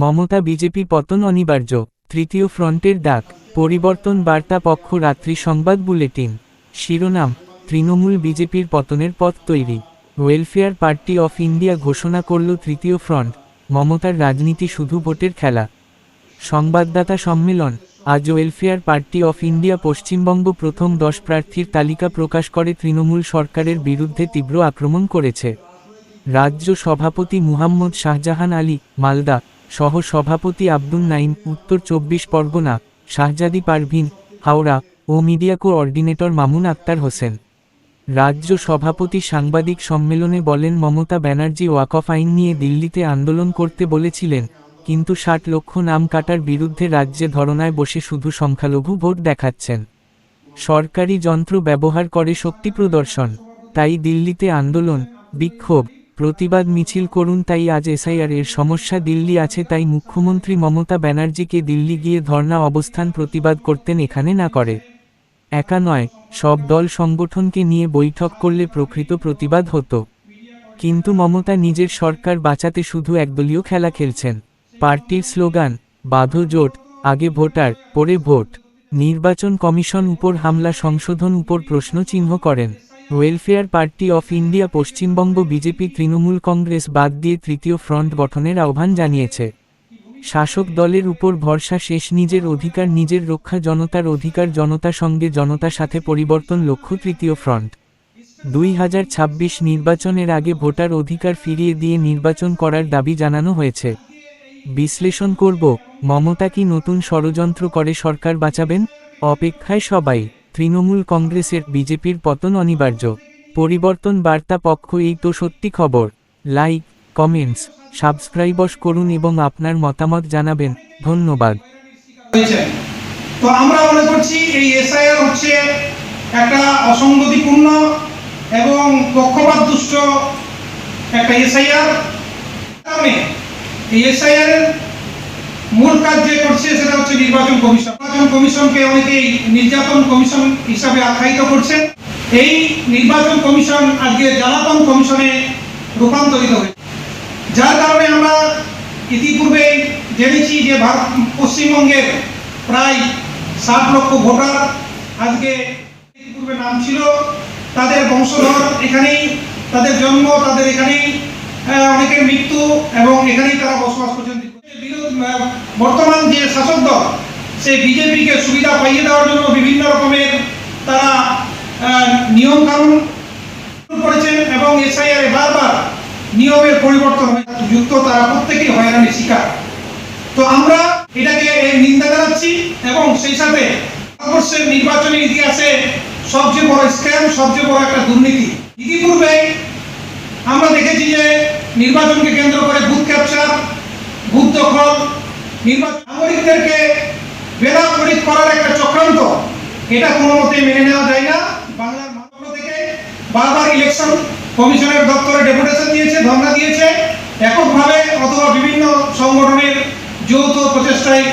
Mamata BJP পতন অনিবার্য, তৃতীয় ফ্রন্টের ডাক, পরিবর্তন বার্তা পক্ষ রাত্রি সংবাদ বুলেটিন। শিরোনাম: তৃণমূল বিজেপির পতনের পথ তৈরি। ওয়েলফেয়ার পার্টি অফ ইন্ডিয়া ঘোষণা করল তৃতীয় ফ্রন্ট, মমতার রাজনীতি শুধু ভোটের খেলা। সংবাদদাতা সম্মেলন। আজ welfare party of India Paschimbanga প্রথম 10 প্রার্থীর তালিকা প্রকাশ করে তৃণমূল সরকারের বিরুদ্ধে তীব্র আক্রমণ করেছে। রাজ্য সভাপতি মুহাম্মদ শাহজাহান আলী, মালদা, সহ সভাপতি আব্দুল নাইম, উত্তর 24 পরগনা, শাহজাদি পারভিন, হাওড়া ও মিডিয়া কোঅর্ডিনেটর মামুন আক্তার হোসেন। রাজ্য সভাপতি সাংবাদিক সম্মেলনে বলেন, মমতা ব্যানার্জি ওয়াকফ আইন নিয়ে দিল্লিতে আন্দোলন করতে বলেছিলেন, কিন্তু 60 লক্ষ নাম কাটার বিরুদ্ধে রাজ্যে ধরনায় বসে শুধু সংখ্যালঘু ভোট দেখাচ্ছেন। সরকারি যন্ত্র ব্যবহার করে শক্তি প্রদর্শন, তাই দিল্লিতে আন্দোলন, বিক্ষোভ, প্রতিবাদ মিছিল করুন। তাই আজ এসআইআর এর সমস্যা দিল্লি আছে, তাই মুখ্যমন্ত্রী মমতা ব্যানার্জিকে দিল্লি গিয়ে ধর্ণা অবস্থান প্রতিবাদ করতেন, এখানে না করে। একা নয়, সব দল সংগঠনকে নিয়ে বৈঠক করলে প্রকৃত প্রতিবাদ হতো। কিন্তু মমতা নিজের সরকার বাঁচাতে শুধু একদলীয় খেলা খেলছেন। পার্টির স্লোগান, বাঁধো জোট, আগে ভোটার, পরে ভোট। নির্বাচন কমিশন উপর হামলা, সংশোধন উপর প্রশ্ন চিহ্ন করেন। Welfare party of India Paschimbanga BJP Trinamool Congress বাদ দিয়ে তৃতীয় ফ্রন্ট গঠনের আহ্বান জানিয়েছে। শাসক দলের উপর ভরসা শেষ, নিজের অধিকার নিজের রক্ষা, জনতার অধিকার জনতা সঙ্গে, জনতা সাথে পরিবর্তন লক্ষ্য তৃতীয় ফ্রন্ট। 2026 নির্বাচনের আগে ভোটার অধিকার ফিরিয়ে দিয়ে নির্বাচন করার দাবি জানানো হয়েছে। বিশ্লেষণ করব, মমতা কি নতুন ষড়যন্ত্র করে সরকার বাঁচাবেন? অপেক্ষায় সবাই। তৃণমূল কংগ্রেসের বিজেপির পতন অনিবার্য, পরিবর্তন বার্তা পক্ষ। এই তো সত্যি খবর। লাইক, কমেন্টস, সাবস্ক্রাইবস করুন এবং আপনার মতামত জানাবেন। ধন্যবাদ। তো আমরা মনে করছি এই এসআইআর হচ্ছে একটা অসংগতিপূর্ণ এবং পক্ষপাতদুষ্ট একটা এসআইআর। কারণে এই এসআইআর এর মূল কাজ যে করছে সেটা হচ্ছে নির্বাচন কমিশন। নির্বাচন কমিশনকে অনেকেই নির্যাতন কমিশন হিসাবে আখ্যায়িত করছেন। এই নির্বাচন কমিশন আজকে জ্বালাতন কমিশনে রূপান্তরিত হয়েছে, যার কারণে আমরা ইতিপূর্বে জেনেছি যে পশ্চিমবঙ্গের প্রায় 60 লক্ষ ভোটার আজকে ইতিপূর্বে নাম ছিল, তাদের বংশধর এখানেই, তাদের জন্ম তাদের এখানেই, অনেকের মৃত্যু এবং এখানেই তারা বসবাস করছেন। বর্তমান যে শাসক দল সে বিজেপিকে সুবিধা পাইয়ে দেওয়ার জন্য বিভিন্ন রকমের তারা নিয়ম কানুন করেছেন এবং এসআইআর বারবার নিয়মের পরিবর্তন যুক্ত, তারা প্রত্যেকেই হয়রানির শিকার। তো আমরা এটাকে নিন্দা জানাচ্ছি এবং সেই সাথে ভারতবর্ষের নির্বাচনী ইতিহাসে সবচেয়ে বড় স্ক্যাম, সবচেয়ে বড় একটা দুর্নীতি। ইতিপূর্বে আমরা দেখেছি যে নির্বাচনকে কেন্দ্র করে বুথ ক্যাপচার, বুথ দখল, নাগরিকদেরকে বেনাগরিক করার একটা চক্রান্ত, এটা কোনো মতে মেনে নেওয়া যায় না। বাংলার মানুষ থেকে বারবার ইলেকশন কমিশনের দপ্তরে ডেপুটেশন দিয়েছে, ধর্ণা দিয়েছে, এককভাবে অথবা বিভিন্ন সংগঠনের যৌথ প্রচেষ্টায়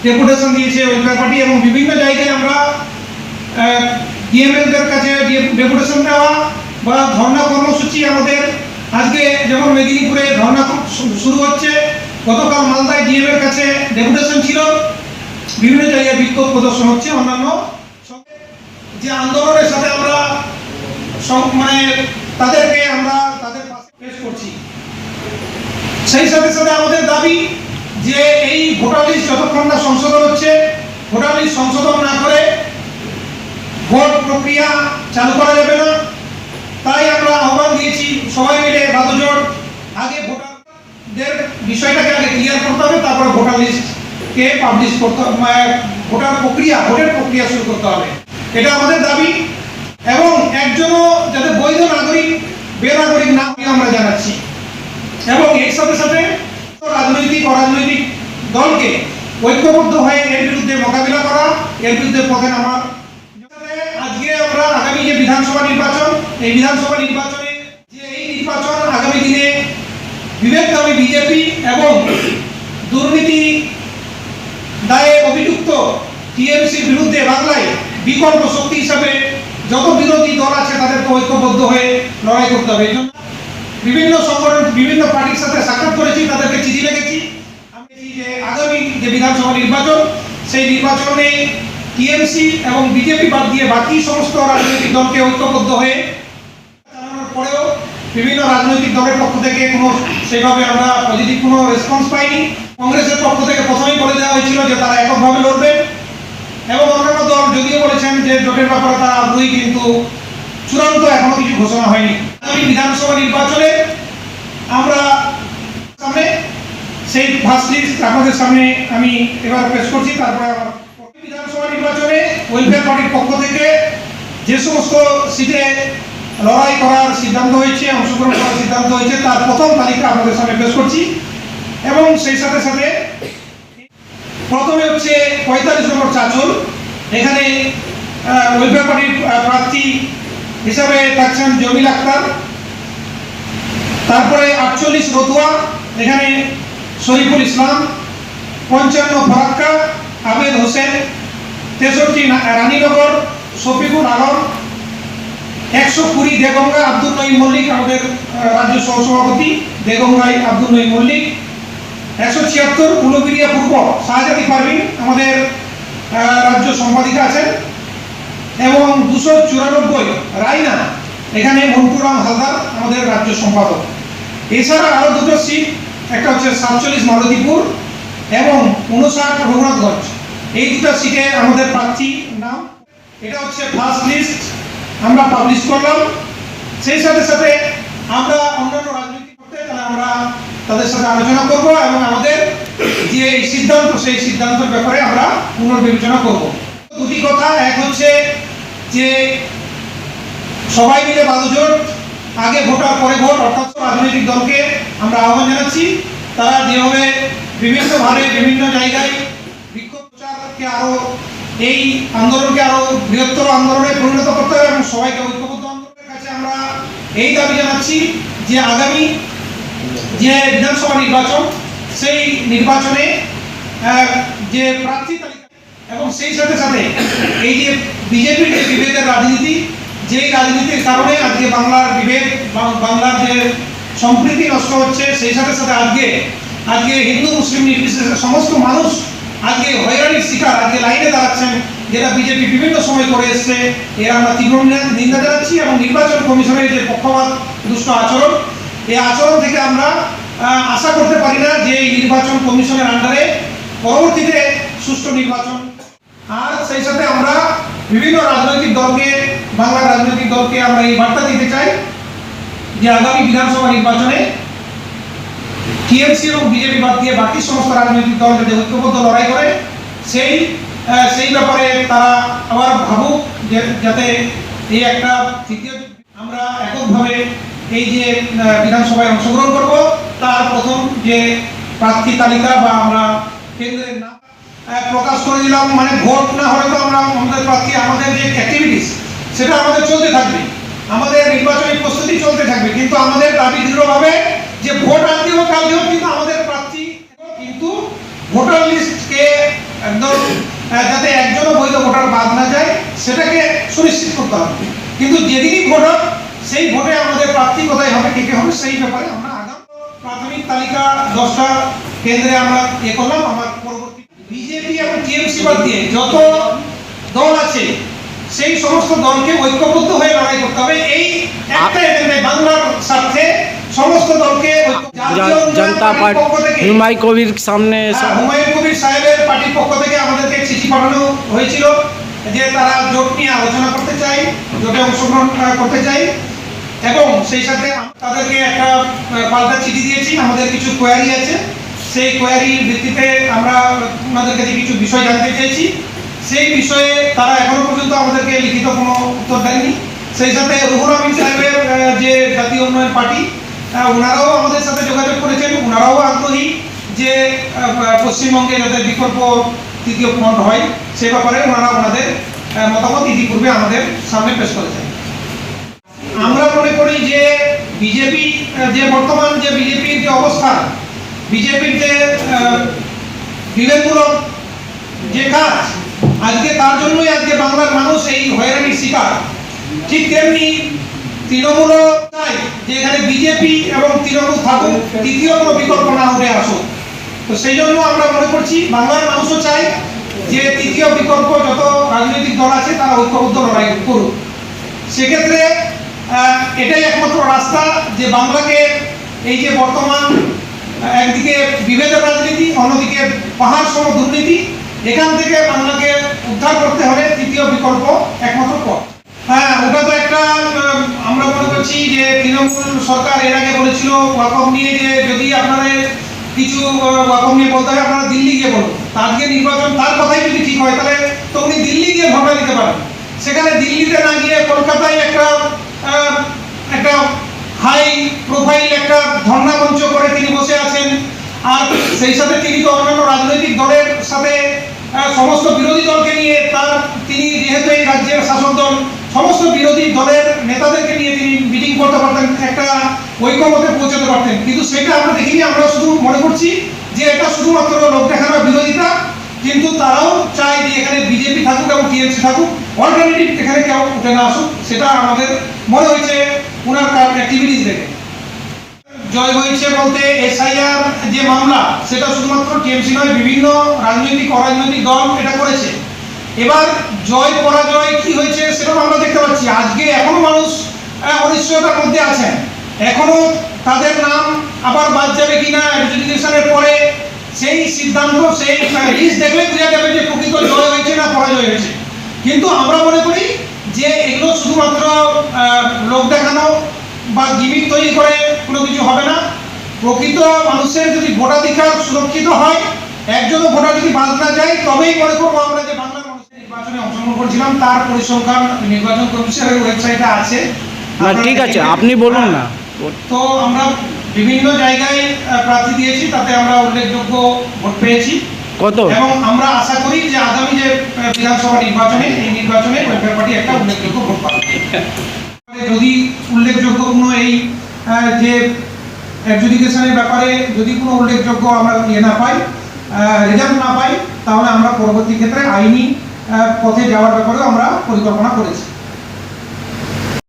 ডেপুটেশন দিয়েছে ওয়েলফেয়ার পার্টি এবং বিভিন্ন জায়গায় আমরা ডিএমএলদের কাছে ডেপুটেশন দেওয়া বা ধর্ণা কর্মসূচি আমাদের আজকে যেমন মেদিনীপুরে ধর্ণা শুরু হচ্ছে, গতকাল মালদায় ডিএম এর কাছে ডেপুটেশন ছিল, বিভিন্ন জায়গায় বিক্ষোভ প্রদর্শন হচ্ছে। অন্যান্য যে আন্দোলনের সাথে আমরা মানে তাদেরকে আমরা তাদের পাশে পেশ করছি। সেই সাথে সাথে আমাদের দাবি যে এই ভোটার লিস্ট যতক্ষণ না সংশোধন হচ্ছে, ভোটার লিস্ট সংশোধন না করে ভোট প্রক্রিয়া চালু করা যাবে না। তাই আমরা আহ্বান দিয়েছি সবাই মিলে বাদজোট, আগে ভোটারদের বিষয়টাকে আগে ক্লিয়ার করতে হবে, তারপরে ভোটার লিস্টকে পাবলিশ করতে হবে, ভোটের প্রক্রিয়া শুরু করতে হবে। এটা আমাদের দাবি এবং একজনও যাতে বৈধ নাগরিক বেনাগরিক না হয় আমরা জানাচ্ছি। এবং এর সাথে সাথে রাজনৈতিক অরাজনৈতিক দলকে ঐক্যবদ্ধ হয়ে এর বিরুদ্ধে মোকাবিলা করা, এর বিরুদ্ধে পথে নামার। আজকে আমরা আগামী যে বিধানসভা নির্বাচন, এই বিধানসভা নির্বাচনে যে এই নির্বাচন আগামী দিনে বিবেকধর্মী বিজেপি এবং দুর্নীতি দায়ে অভিযুক্ত টিএমসির বিরুদ্ধে বাংলায় বিকল্প শক্তি হিসাবে যত বিরোধী দল আছে তাদেরকে ঐক্যবদ্ধ হয়ে লড়াই করতে হবে। বিভিন্ন সংগঠন, বিভিন্ন পার্টির সাথে সাক্ষাৎ করেছি, তাদেরকে চিঠি লিখেছি। আমি যে আগামী যে বিধানসভা নির্বাচন, সেই নির্বাচনে টিএমসি এবং বিজেপি বাদ দিয়ে বাকি সমস্ত রাজনৈতিক দলকে ঐক্যবদ্ধ হয়ে চালানোর পরেও বিভিন্ন রাজনৈতিক দলের পক্ষ থেকে কোনো সেভাবে আমরা পজিটিভ কোনো রেসপন্স পাইনি। কংগ্রেসের পক্ষ থেকে প্রথমেই বলে দেওয়া হয়েছিল যে তারা এককভাবে লড়বে, এবং অন্যান্য দল যদিও বলেছেন যে জোটের ব্যাপারে তারা আগ্রহী, কিন্তু চূড়ান্ত এখনো কিছু ঘোষণা হয়নি। আগামী বিধানসভা নির্বাচনে আমরা সামনে সেই ফার্স্ট লিস্ট আপনাদের সামনে আমি এবার পেশ করছি। তারপরে বিধানসভা নির্বাচনে ওয়েলফেয়ার পার্টির পক্ষ থেকে যে সমস্ত সিটে লড়াই করার সিদ্ধান্ত হয়েছে, অংশগ্রহণ করার সিদ্ধান্ত হয়েছে, তার প্রথম তালিকা আপনাদের সামনে পেশ করছি। এবং সেই সাথে সাথে প্রথমে হচ্ছে 45 নম্বর চাচল, এখানে ওয়েলফেয়ার পার্টির প্রার্থী হিসাবে থাকছেন জমিল আক্তার। তারপরে 48 রতুয়া, এখানে শরীফুল ইসলাম। 55 ফরাক্কা, আবেদ হোসেন। 63 রানীনগর, শফিকুল আলম। 120 দেগঙ্গা, আব্দুল নঈম মল্লিক, আমাদের রাজ্য সহসভাপতি দেগঙ্গাই আব্দুল নঈম মল্লিক। 176 উলুবেড়িয়া পূর্ব, শাহজাদি পারভিন, আমাদের রাজ্য সম্পাদিকা আছেন। এবং 294 রায়না, এখানে মন্টুরাম হালদার, আমাদের রাজ্য সম্পাদক। এছাড়া আরো দুটো সিট, একটা হচ্ছে 47 মালতীপুর এবং 59 রঘুনাথগঞ্জ। এই দুটো সিটে আমাদের প্রার্থী নাম, এটা হচ্ছে ফার্স্ট লিস্ট আমরা পাবলিশ করলাম। সেই সাথে সাথে আমরা অন্যান্য রাজনৈতিক করতে আমরা তাদের সাথে আলোচনা করব এবং আমাদের যে সিদ্ধান্ত, সেই সিদ্ধান্তের ব্যাপারে আমরা পুনর্বিবেচনা করব। দুটি কথা, এক হচ্ছে যে সবাই মিলে বালুজোট, আগে ভোটার পরে ভোট, অর্থাৎ রাজনৈতিক দলকে আমরা আহ্বান জানাচ্ছি তারা যেভাবে বিভিন্নভাবে বিভিন্ন জায়গায় বিক্ষোভ প্রচারকে আরো এই আন্দোলনকে আরো বৃহত্তর আন্দোলনে পরিণত করতে হবে এবং সবাইকে ঐক্যবদ্ধ আন্দোলনের কাছে আমরা এই দাবি জানাচ্ছি যে আগামী যে বিধানসভা নির্বাচন, সেই নির্বাচনে যে প্রার্থী তালিকা এবং সেই সাথে সাথে এই যে বিজেপির যে বিভেদের রাজনীতি, যেই রাজনীতির কারণে আজকে বাংলার বিভেদ, বাংলার যে সম্প্রীতি নষ্ট হচ্ছে, সেই সাথে সাথে আজকে হিন্দু মুসলিম নির্বিশেষে সমস্ত মানুষ আজকে হয়রানির শিকার, আজকে লাইনে দাঁড়াচ্ছেন, যেটা বিজেপি বিভিন্ন সময় করে এসছে। এর আমরা তীব্র নিন্দা জানাচ্ছি এবং নির্বাচন কমিশনের যে পক্ষপাত দুষ্ট আচরণ, এই আচরণ থেকে আমরা আশা করতে পারি না যে এই নির্বাচন কমিশনের আন্ডারে পরবর্তীতে সুষ্ঠু নির্বাচন। আর সেই সাথে আমরা বিভিন্ন রাজনৈতিক দলকে, বাংলার রাজনৈতিক দলকে আমরা এই বার্তা দিতে চাই যে আগামী বিধানসভা নির্বাচনে টিএমসি এবং বিজেপি বাদ দিয়ে বাকি সমস্ত রাজনৈতিক দল যাতে ঐক্যবদ্ধ লড়াই করে, সেই ব্যাপারে তারা আবার ভাবুক যাতে এই একটা তৃতীয় আমরা এককভাবে এই যে বিধানসভায় অংশগ্রহণ করব, তার প্রথম যে প্রার্থী তালিকা বা আমরা কেন্দ্রের নাম প্রকাশ করে দিলাম। মানে ভোট না হলে তো আমরা আমাদের প্রার্থী, আমাদের যে অ্যাক্টিভিটিস সেটা আমাদের চলতে থাকবে, আমাদের নির্বাচনী প্রস্তুতি চলতে থাকবে, কিন্তু আমাদের দাবি দৃঢ়ভাবে যে ভোট আজকে হোক কালকে হোক, কিন্তু আমাদের প্রার্থী, কিন্তু ভোটার লিস্টকে একদম যাতে একজনও বৈধ ভোটার বাদ না যায় সেটাকে সুনিশ্চিত করতে হবে। কিন্তু যেদিনই ভোট হোক, সেই ভোটে আমাদের প্রার্থী কোথায় হবে, কে হবে, সেই ব্যাপারে আমরা আগাম প্রাথমিক তালিকা 10টা কেন্দ্রে আমরা করলাম। আমার পরবর্তী বিজেপি এবং টিএমসি বাদ দিয়ে যত দল আছে সেই সমস্ত দলকে ঐক্যবদ্ধ হয়ে লড়াই করতে হবে। এই একটা এজেন্ডায় বাংলার স্বার্থে সমস্ত দলকে জনতা পার্টি হুমায়ুন কবির সামনে হুমায়ুন কবির সাহেবের পার্টির পক্ষ থেকে আমাদেরকে চিঠি পাঠানো হয়েছিল যে তারা জোট নিয়ে আলোচনা করতে চাই, জোটে অংশগ্রহণ করতে চাই, এবং সেই সাথে তাদেরকে একটা পাল্টা চিঠি দিয়েছি। আমাদের কিছু কোয়ারি আছে, সেই কোয়ারির ভিত্তিতে আমরা ওনাদের কাছে কিছু বিষয় জানতে চেয়েছি। সেই বিষয়ে তারা এখনো পর্যন্ত আমাদেরকে লিখিত কোনো উত্তর দেননি। সেই সাথে রুহুল আমিন সাহেবের যে জাতীয় উন্নয়ন পার্টি, ওনারাও আমাদের সাথে যোগাযোগ করেছেন, ওনারাও আগ্রহী যে পশ্চিমবঙ্গে যাতে বিকল্প তৃতীয় ফ্রন্ট হয়, সে ব্যাপারে ওনারা ওনাদের মতামত ইতিপূর্বে আমাদের সামনে পেশ করেছেন। আমরা মনে করি যে বিজেপি যে বর্তমান যে বিজেপির যে অবস্থান, বিজেপির যে বিভেদমূলক যে কাজ, আজকে তার জন্যই আজকে বাংলার মানুষ এই হয়রানির শিকার। ঠিক তেমনি তৃণমূলও চাই যে এখানে বিজেপি এবং তৃণমূল থাকুক, তৃতীয় কোনো বিকল্প না উঠে আসুক। তো সেই জন্য আমরা মনে করছি বাংলার মানুষও চাই যে তৃতীয় বিকল্প যত রাজনৈতিক দল আছে তারা ঐক্যবদ্ধ লড়াই করুক। সেক্ষেত্রে এটাই একমাত্র রাস্তা যে বাংলাকে এই যে বর্তমান একদিকে বিভেদের রাজনীতি, অন্যদিকে পাহাড় সম দুর্নীতি, এখান থেকে বাংলাকে উদ্ধার করতে হলে তৃতীয় বিকল্প একমাত্র পথ। হ্যাঁ, ওটা তো একটা আমরা মনে করছি যে তৃণমূল সরকার এর আগে বলেছিল ওয়াকফ নিয়ে যে যদি আপনাদের কিছু ওয়াকফ নিয়ে বলতে হয় আপনারা দিল্লি গিয়ে বলুন। আজকে নির্বাচন তার কথাই যদি ঠিক হয় তাহলে তো উনি দিল্লি গিয়ে ধর্ণা দিতে পারেন। সেখানে দিল্লিতে না গিয়ে কলকাতায় একটা হাই প্রোফাইল একটা ধর্ণা মঞ্চ করে তিনি বসে আছেন। আর সেই সাথে তিনি তো অন্যান্য রাজনৈতিক দলের সাথে সমস্ত বিরোধী দলকে নিয়ে তিনি যেহেতু এই রাজ্যের শাসক দল, সমস্ত বিরোধী দলের নেতাদেরকে নিয়ে তিনি মিটিং করতে পারতেন, একটা ঐক্যমতে পৌঁছাতে পারতেন। কিন্তু সেটা আমরা দেখিনি। আমরা শুধু মনে করছি যে এটা শুধুমাত্র লোক দেখানোর বিরোধিতা, কিন্তু তারাও চায় যে এখানে বিজেপি থাকুক এবং টিএমসি থাকুক, অল্টারনেটিভ এখানে কেউ উঠে না আসুক। সেটা আমাদের মনে হয়েছে ওনার অ্যাক্টিভিটিস দেখে। জয় হয়েছে বলতে এসআইআর যে মামলা সেটা শুধুমাত্র টিএমসি নয়, বিভিন্ন রাজনৈতিক অরাজনৈতিক দল এটা করেছে। এবার জয় পরাজয় কি হয়েছে সেটাও আমরা দেখতে পাচ্ছি। আজকে এখনো মানুষ অনিশ্চয়তার মধ্যে আছেন, এখনো তাদের নাম আবার বাদ যাবে কিনা অ্যাডজুডিকেশনের পরে সেই সিদ্ধান্ত, সেই লিস্ট দেখলে বোঝা যাবে যে প্রকৃত জয় হয়েছে না পরাজয় হয়েছে। কিন্তু আমরা মনে করি যে এগুলো শুধুমাত্র লোক দেখানো বা গিমিক তৈরি করে কোনো কিছু হবে না। প্রকৃত মানুষের যদি ভোটাধিকার সুরক্ষিত হয়, একজনও ভোটার যদি বাদ না যায়, তবেই মনে করবো আমরা যে বাংলার মানুষের নির্বাচনে অংশগ্রহণ করছিলাম তার পরিসংখ্যান নির্বাচন কমিশনের ওয়েবসাইটে আছে। ঠিক আছে, আপনি বলুন না। তো আমরা বিভিন্ন জায়গায় প্রার্থী দিয়েছি, তাতে আমরা উল্লেখযোগ্য ভোট পেয়েছি। কত? এবং আমরা আশা করি যে আগামী যে বিধানসভা নির্বাচনে, এই নির্বাচনে ওয়েলফেয়ার পার্টি একটা উল্লেখযোগ্য ভোট পাবে। যদি উল্লেখযোগ্য কোনো এই যে অ্যাডজুডিকেশনের ব্যাপারে যদি কোনো উল্লেখযোগ্য আমরা না পাই, রেজাল্ট না পাই, তাহলে আমরা পরবর্তী ক্ষেত্রে আইনি পথে যাওয়ার ব্যাপারেও আমরা পরিকল্পনা করেছি।